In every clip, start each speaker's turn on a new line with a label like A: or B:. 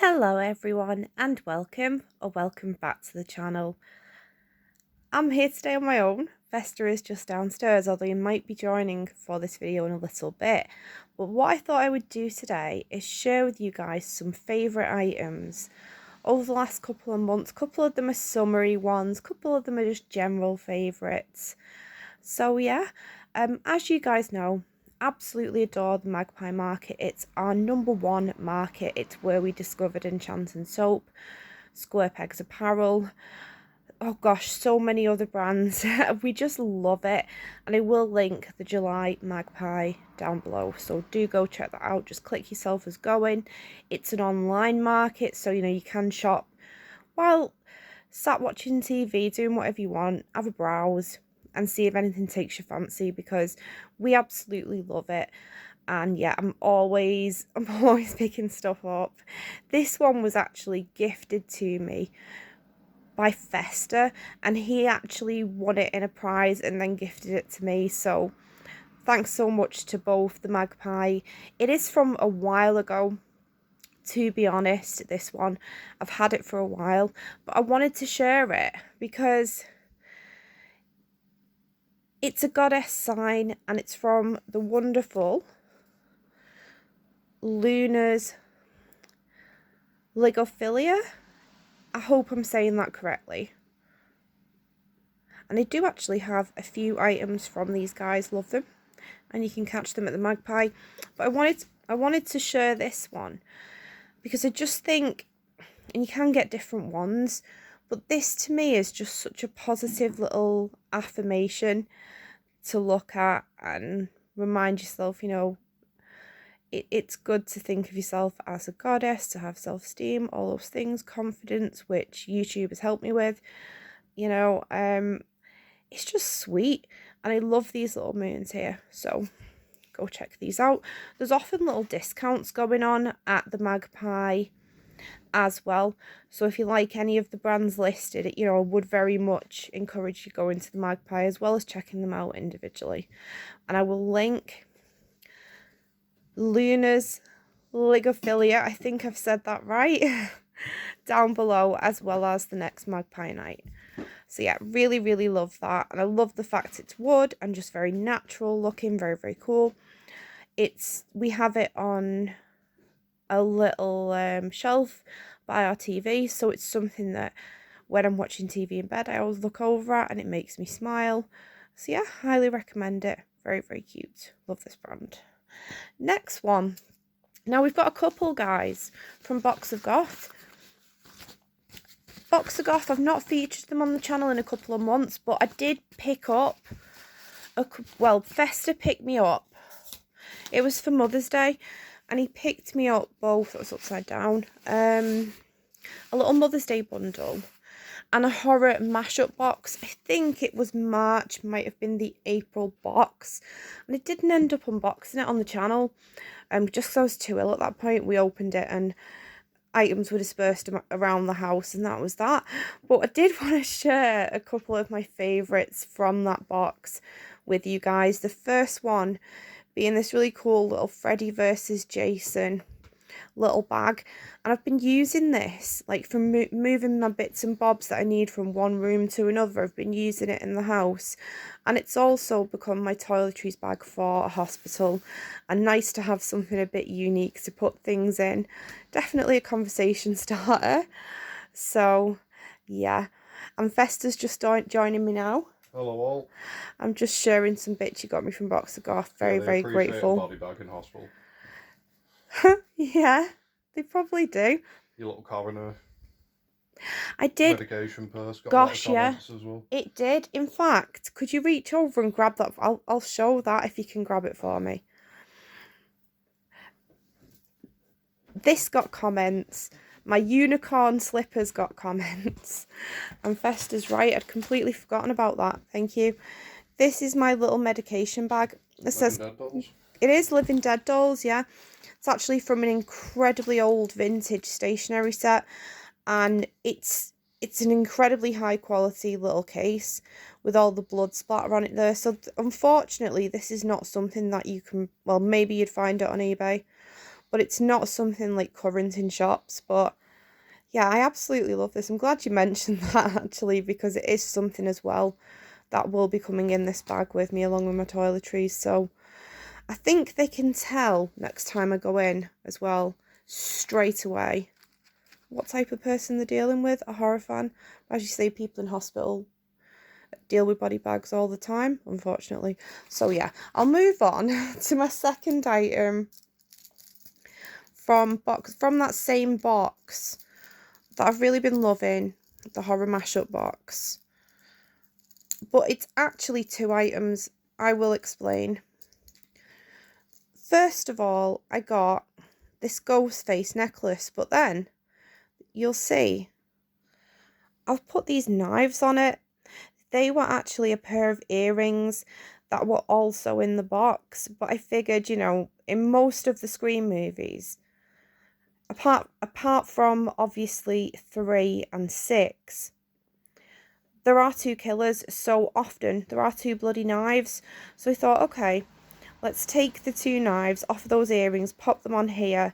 A: Hello everyone and welcome back to the channel. I'm here today on my own. Vesta is just downstairs, although you might be joining for this video in a little bit. But what I thought I would do today is share with you guys some favourite items over the last couple of months. A couple of them are summery ones, a couple of them are just general favourites. So yeah, as you guys know, absolutely adore the Magpie market. It's our #1 market. It's where we discovered Enchant and Soap, Square Pegs Apparel, oh gosh, so many other brands. We just love it, and I will link the July Magpie down below, so do go check that out. Just click yourself as going. It's an online market, so you can shop while sat watching TV, doing whatever you want, have a browse and see if anything takes your fancy, because we absolutely love it. And yeah, I'm always picking stuff up. This one was actually gifted to me by Festa, and he actually won it in a prize and then gifted it to me, so thanks so much to both the Magpie. It is from a while ago, to be honest. This one, I've had it for a while, but I wanted to share it because it's a goddess sign, and it's from the wonderful Luna's Lygophilia. I hope I'm saying that correctly. And I do actually have a few items from these guys, love them, and you can catch them at the Magpie. But I wanted to share this one because I just think, and you can get different ones, but this to me is just such a positive little affirmation to look at and remind yourself, it's good to think of yourself as a goddess, to have self-esteem, all those things, confidence, which YouTube has helped me with. It's just sweet, and I love these little moons here, so go check these out. There's often little discounts going on at the Magpie as well, so if you like any of the brands listed, I would very much encourage you going to the Magpie as well as checking them out individually. And I will link Luna's Lygophilia, I think I've said that right, down below, as well as the next Magpie night. So yeah, really love that, and I love the fact it's wood and just very natural looking, very cool. We have it on a little shelf by our TV, so it's something that when I'm watching TV in bed I always look over at, and it makes me smile. So yeah, highly recommend it. Very cute. Love this brand. Next one. Now we've got a couple, guys, from Box of Goth. Box of Goth, I've not featured them on the channel in a couple of months, but I did pick up Festa picked me up. It was for Mother's Day, and he picked me up both, it was upside down, a little Mother's Day bundle and a horror mashup box. I think it was March, might have been the April box, and I didn't end up unboxing it on the channel, just because I was too ill at that point. We opened it and items were dispersed around the house, and that was that. But I did want to share a couple of my favourites from that box with you guys. The first one being this really cool little Freddy versus Jason little bag, and I've been using this like for moving my bits and bobs that I need from one room to another. I've been using it in the house, and it's also become my toiletries bag for a hospital, and nice to have something a bit unique to put things in. Definitely a conversation starter. So yeah, and Festa's just joining me now.
B: Hello all.
A: I'm just sharing some bits you got me from Box of Goth. Very grateful.
B: Body bag in hospital.
A: Yeah, they probably do.
B: Your little coroner.
A: I did.
B: Medication purse. Got
A: Gosh,
B: a lot of
A: yeah,
B: as well.
A: it did. In fact, could you reach over and grab that? I'll show that if you can grab it for me. This got comments. My unicorn slippers got comments. And Festa's right, I'd completely forgotten about that. Thank you. This is my little medication bag. It says it is Living Dead dolls, yeah. It's actually from an incredibly old vintage stationery set, and it's an incredibly high quality little case with all the blood splatter on it there. So unfortunately, this is not something that you can, well, maybe you'd find it on eBay, but it's not something like current in shops. But yeah, I absolutely love this. I'm glad you mentioned that actually, because it is something as well that will be coming in this bag with me along with my toiletries. So I think they can tell next time I go in as well straight away what type of person they're dealing with. A horror fan. As you say, people in hospital deal with body bags all the time, unfortunately. So yeah, I'll move on to my second item from that same box that I've really been loving, the horror mashup box. But it's actually two items. I will explain. First of all, I got this Ghostface necklace, but then you'll see I've put these knives on it. They were actually a pair of earrings that were also in the box, but I figured, you know, in most of the Scream movies, apart from obviously 3 and 6, there are two killers, so often there are two bloody knives. So I thought, okay, let's take the two knives off of those earrings, pop them on here,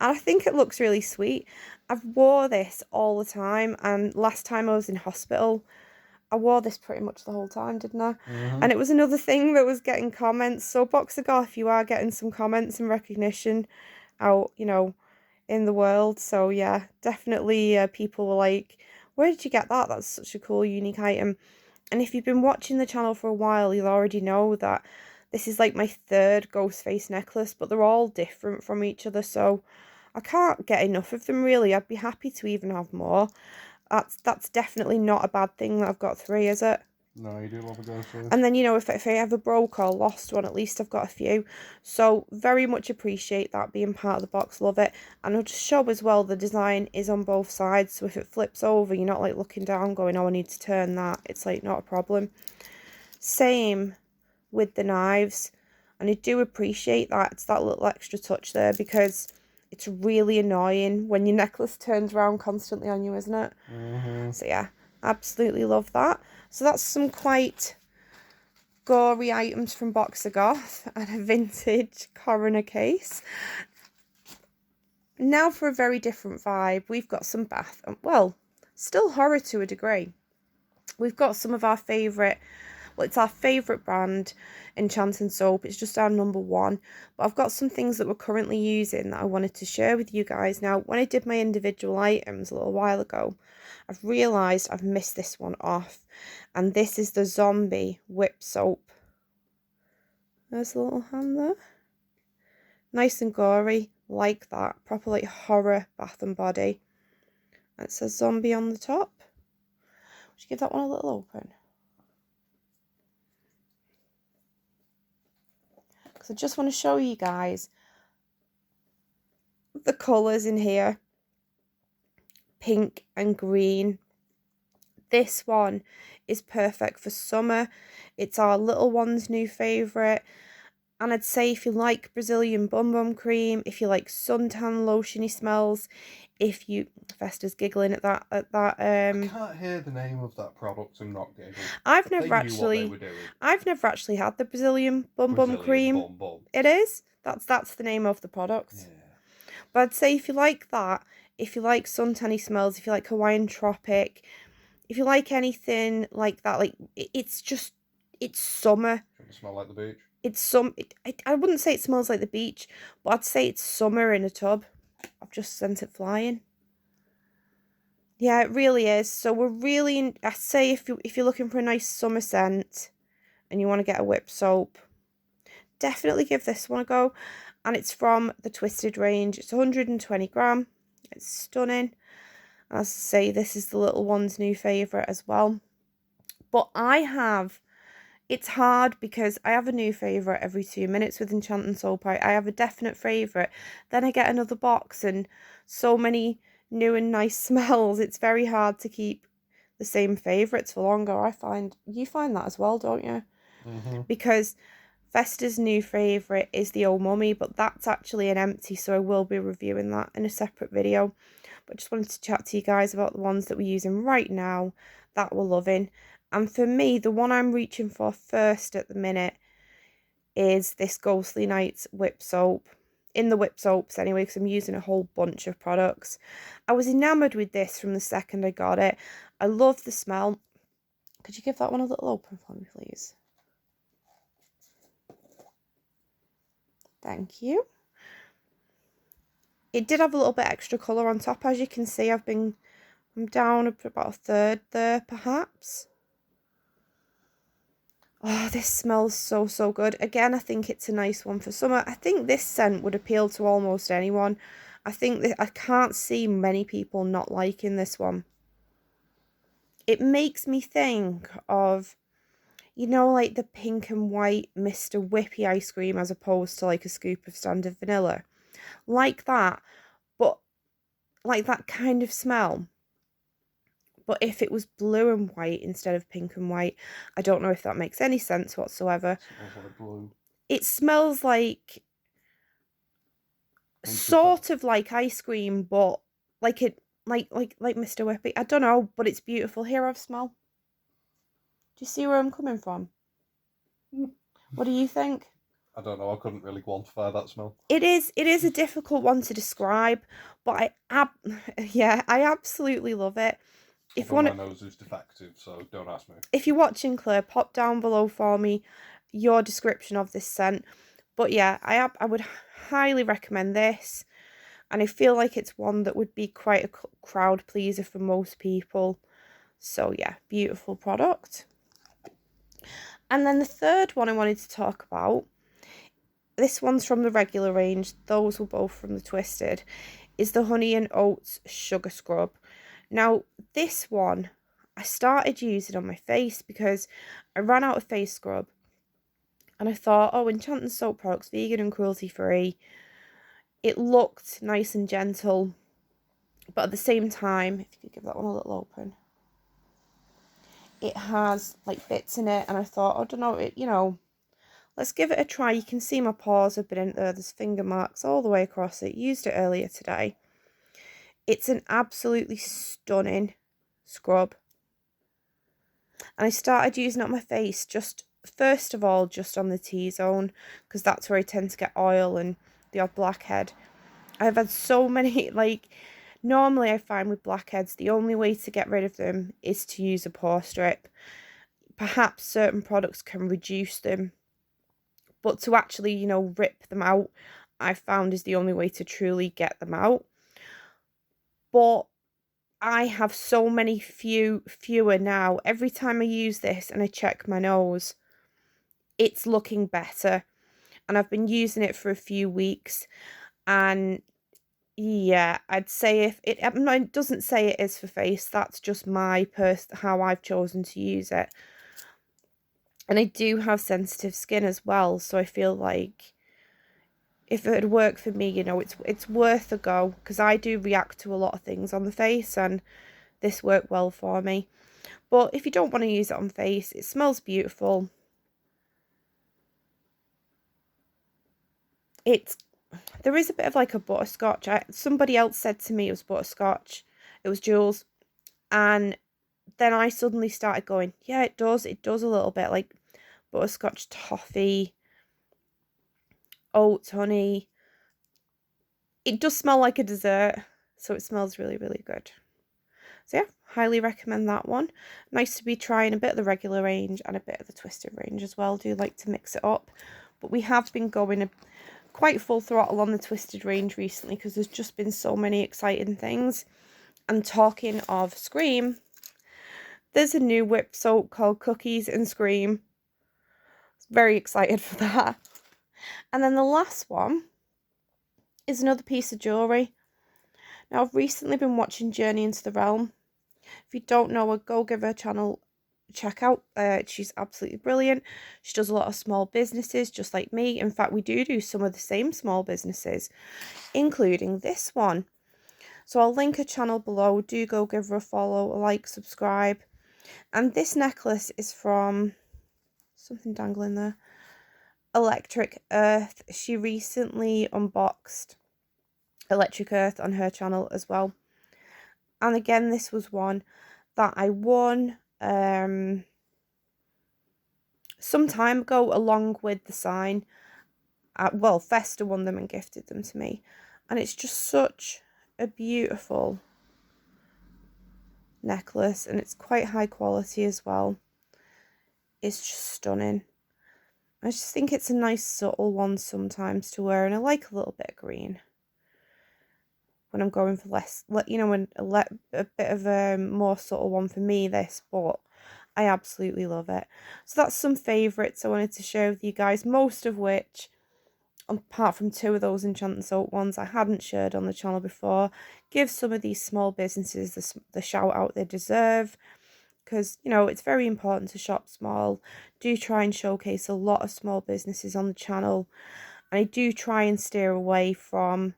A: and I think it looks really sweet. I've wore this all the time, and last time I was in hospital, I wore this pretty much the whole time, didn't I? And it was another thing that was getting comments. So Box of Goth, you are getting some comments and recognition out, you know, in the world. So yeah, definitely people were like, where did you get that? That's such a cool, unique item. And if you've been watching the channel for a while, you'll already know that this is like my third Ghostface necklace, but they're all different from each other. So I can't get enough of them, really. I'd be happy to even have more. That's definitely not a bad thing that I've got 3, is it?
B: No, you do love a Ghostface.
A: And then, you know, if I ever broke or lost one, at least I've got a few. So very much appreciate that being part of the box. Love it. And I'll just show as well, the design is on both sides. So if it flips over, you're not like looking down going, oh, I need to turn that. It's like not a problem. Same with the knives. And I do appreciate that. It's that little extra touch there, because it's really annoying when your necklace turns around constantly on you, isn't it? So yeah, absolutely love that. So that's some quite gory items from Box of Goth and a vintage coroner case. Now for a very different vibe, we've got some bath, well, still horror to a degree. We've got some of our favourite, well, it's our favourite brand, Enchant and Soap. It's just our #1. But I've got some things that we're currently using that I wanted to share with you guys. Now, when I did my individual items a little while ago, I've realised I've missed this one off. And this is the Zombie Whip Soap. There's a little hand there. Nice and gory, like that. Proper like horror bath and body. And it says zombie on the top. Would you give that one a little open? Because I just want to show you guys the colours in here. Pink and green. This one is perfect for summer. It's our little one's new favourite. And I'd say if you like Brazilian Bum Bum Cream, if you like suntan lotiony smells, if you... Fester's giggling at that.
B: I can't hear the name of that product and not giggle.
A: I've never actually had the Brazilian Bum Bum Cream.
B: Bum Bum.
A: It is. That's the name of the product.
B: Yeah.
A: But I'd say if you like that, if you like suntanny smells, if you like Hawaiian Tropic, if you like anything like that, like it's summer.
B: Does it smell like the beach?
A: I wouldn't say it smells like the beach, but I'd say it's summer in a tub. I've just sent it flying. Yeah, it really is. So we're really, I say if you're looking for a nice summer scent and you want to get a whip soap, definitely give this one a go. And it's from the Twisted range. It's 120 gram. It's stunning. As I say, this is the little one's new favourite as well. But it's hard because I have a new favourite every 2 minutes with Enchant and Soap. I have a definite favourite. Then I get another box and so many new and nice smells. It's very hard to keep the same favourites for longer. You find that as well, don't you? Because Fester's new favourite is the Old Mummy, but that's actually an empty, so I will be reviewing that in a separate video. But I just wanted to chat to you guys about the ones that we're using right now that we're loving. And for me, the one I'm reaching for first at the minute is this Ghostly Nights Whip Soap. in the whip soaps anyway, because I'm using a whole bunch of products. I was enamoured with this from the second I got it. I love the smell. Could you give that one a little open for me, please? Thank you. It did have a little bit extra colour on top. As you can see, I'm down about a third there, perhaps. Oh, this smells so, so good. Again, I think it's a nice one for summer. I think this scent would appeal to almost anyone. I think that I can't see many people not liking this one. It makes me think of, you know, like the pink and white Mr. Whippy ice cream as opposed to like a scoop of standard vanilla. Like that, but like that kind of smell. But if it was blue and white instead of pink and white, I don't know if that makes any sense whatsoever.
B: Smells like blue.
A: It smells like sort of like ice cream, but like it like Mr. Whippy. I don't know, but it's beautiful. Here, I've smell. Do you see where I'm coming from? What do you think?
B: I don't know. I couldn't really quantify that smell.
A: It is a difficult one to describe, but I absolutely love it. If
B: my nose is defective, so don't ask me.
A: If you're watching, Claire, pop down below for me your description of this scent. But yeah, I would highly recommend this, and I feel like it's one that would be quite a crowd pleaser for most people. So yeah, beautiful product. And then the third one I wanted to talk about, this one's from the regular range, those were both from the Twisted, is the Honey and Oats Sugar Scrub. Now, this one I started using on my face because I ran out of face scrub. And I thought, oh, Enchant and Soap products, vegan and cruelty-free. It looked nice and gentle. But at the same time, if you could give that one a little open, it has like bits in it. And I thought, I don't know, let's give it a try. You can see my paws have been in there. There's finger marks all the way across it. Used it earlier today. It's an absolutely stunning scrub. And I started using it on my face first of all, just on the T-zone, because that's where I tend to get oil and the odd blackhead. I've had so many, like, normally I find with blackheads, the only way to get rid of them is to use a pore strip. Perhaps certain products can reduce them, but to actually, rip them out, I found is the only way to truly get them out. But I have so many fewer now. Every time I use this and I check my nose, it's looking better. And I've been using it for a few weeks. And yeah, I'd say it doesn't say it is for face. That's just how I've chosen to use it. And I do have sensitive skin as well. So I feel like if it would work for me, it's worth a go, because I do react to a lot of things on the face, and this worked well for me. But if you don't want to use it on face, it smells beautiful. There is a bit of like a butterscotch. Somebody else said to me it was butterscotch. It was Jules. And then I suddenly started going, yeah, it does a little bit like butterscotch, toffee, oats, honey. It does smell like a dessert, so it smells really, really good. So yeah, highly recommend that one. Nice to be trying a bit of the regular range and a bit of the Twisted range as well. Do like to mix it up. But we have been going quite full throttle on the Twisted range recently, because there's just been so many exciting things. And talking of Scream, there's a new whip soap called Cookies and Scream. Very excited for that. And then the last one is another piece of jewellery. Now, I've recently been watching Journey into the Realm. If you don't know her, go give her channel a check out. She's absolutely brilliant. She does a lot of small businesses, just like me. In fact, we do some of the same small businesses, including this one. So I'll link her channel below. Do go give her a follow, a like, subscribe. And this necklace is from something dangling there. Electrik Earth. She recently unboxed Electrik Earth on her channel as well. And again, this was one that I won some time ago along with the sign. well, Festa won them and gifted them to me. And it's just such a beautiful necklace, and it's quite high quality as well. It's just stunning. I just think it's a nice subtle one sometimes to wear, and I like a little bit of green when I'm going for less, you know, when a bit of a more subtle one for me, this, but I absolutely love it. So that's some favourites I wanted to share with you guys, most of which, apart from 2 of those Enchant and Soap ones, I hadn't shared on the channel before. Give some of these small businesses the shout out they deserve, because, you know, it's very important to shop small. Do try and showcase a lot of small businesses on the channel, and I do try and steer away from,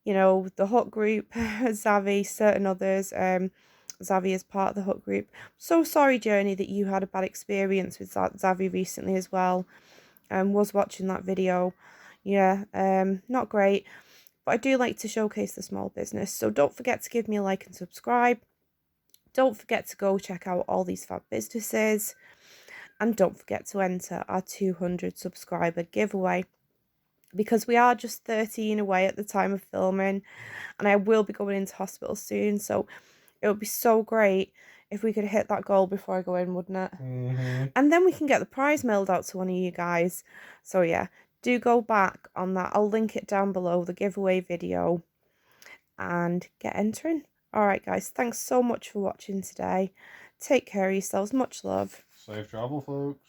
A: you know, the Hut group, Zavi, certain others. Zavi is part of the Hut group. So sorry, Journey, that you had a bad experience with Zavi recently as well. Was watching that video. Yeah, not great. But I do like to showcase the small business. So don't forget to give me a like and subscribe. Don't forget to go check out all these fab businesses. And don't forget to enter our 200 subscriber giveaway, because we are just 13 away at the time of filming, and I will be going into hospital soon, so it would be so great if we could hit that goal before I go in, wouldn't it? And then we can get the prize mailed out to one of you guys. So yeah, do go back on that. I'll link it down below, the giveaway video, and get entering. Alright guys, thanks so much for watching today. Take care of yourselves, much love.
B: Safe travel, folks.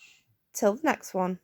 A: Till the next one.